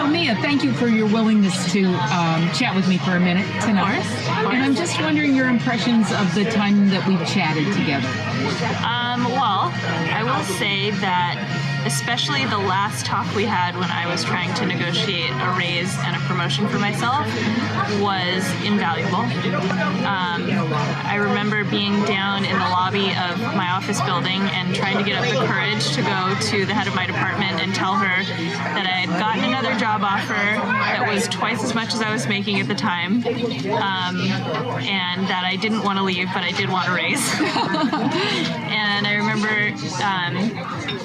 Well, Mia, thank you for your willingness to chat with me for a minute tonight. Of course. And I'm just wondering your impressions of the time that we've chatted together. Well, I will say that especially the last talk we had when I was trying to negotiate a raise and a promotion for myself was invaluable. I remember being down in the lobby of my office building and trying to get up the courage to go to the head of my department and tell her that I had gotten another job offer that was twice as much as I was making at the time, and that I didn't want to leave, but I did want a raise. And I remember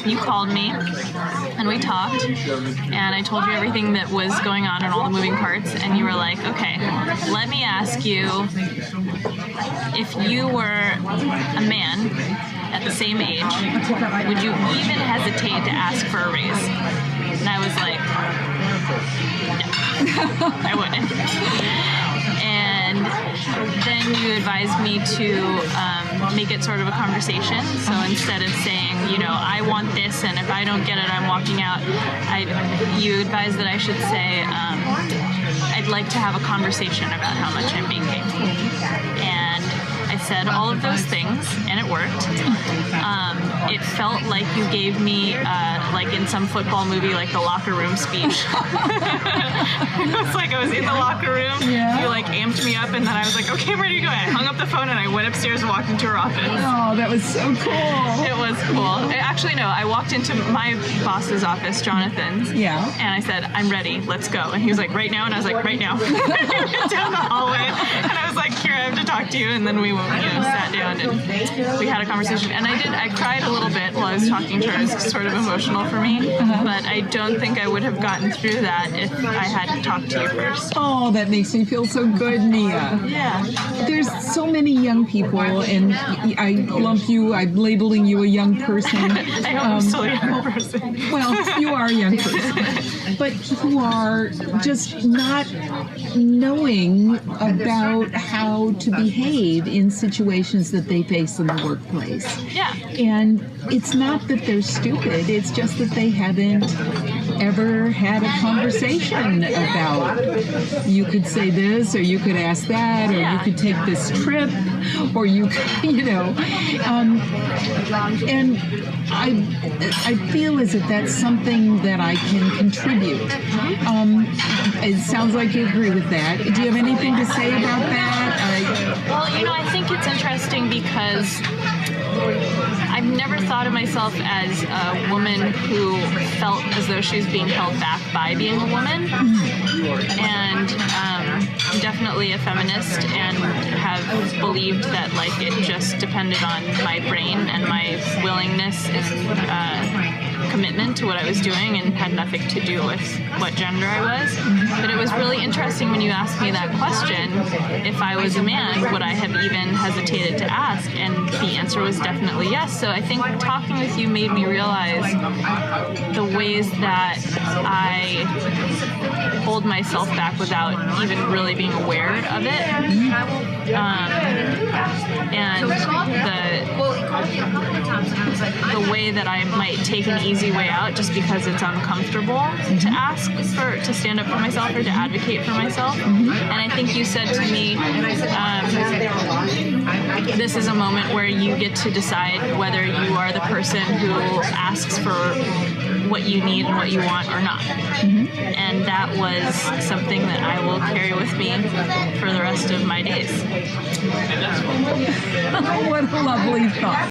you called me and we talked, and I told you everything that was going on and all the moving parts, and you were like, okay, let me ask you, if you were a man at the same age, would you even hesitate to ask for a raise? And I was like, no, I wouldn't. And then you advised me to make it sort of a conversation. So instead of saying, I want this, and if I don't get it, I'm walking out, you advised that I should say, I'd like to have a conversation about how much I'm making. And I said all of those things, and it worked. It felt like you gave me, like in some football movie, like the locker room speech. It was like I was in the locker room. Yeah. You like amped me up, and then I was like, okay, I'm ready to go. And I hung up the phone, and I went upstairs and walked into her office. Oh, that was so cool. It was cool. Actually, no, I walked into my boss's office, Jonathan's. Yeah. And I said, I'm ready, let's go. And he was like, right now? And I was like, right now. We went down the hallway, and I was like, here, I have to talk to you. And then we sat down, and we had a conversation. And I cried a little bit while I was talking to her. It was sort of emotional for me. But I don't think I would have gotten through that if I hadn't talked to you first. Oh, that makes me feel so good, Mia. Yeah. There's so many young people, and I'm labeling you a young person. I hope I'm still a young person. Well, you are a young person, but you are just not knowing about how to behave in situations that they face in the workplace. Yeah. And it's not that they're stupid, it's just that they haven't ever had a conversation about, you could say this, or you could ask that, or you could take this trip, or you and I feel as if that's something that I can contribute. It sounds like you agree with that. Do you have anything to say about that? Well, I think it's interesting because I've never thought of myself as a woman who felt as though she was being held back by being a woman. And I'm definitely a feminist and have believed that it just depended on my brain and my willingness and commitment to what I was doing, and had nothing to do with what gender I was. But it was really interesting when you asked me that question, if I was a man, would I have even hesitated to ask? And the answer was definitely yes. So I think talking with you made me realize the ways that I hold myself back without even really being aware of it. And the way that I might take an easy way out just because it's uncomfortable to ask to stand up for myself or to advocate for myself. And I think you said to me, this is a moment where you get to decide whether you are the person who asks for what you need and what you want or not. And that was something that I will carry with me for the rest of my days. What a lovely thought.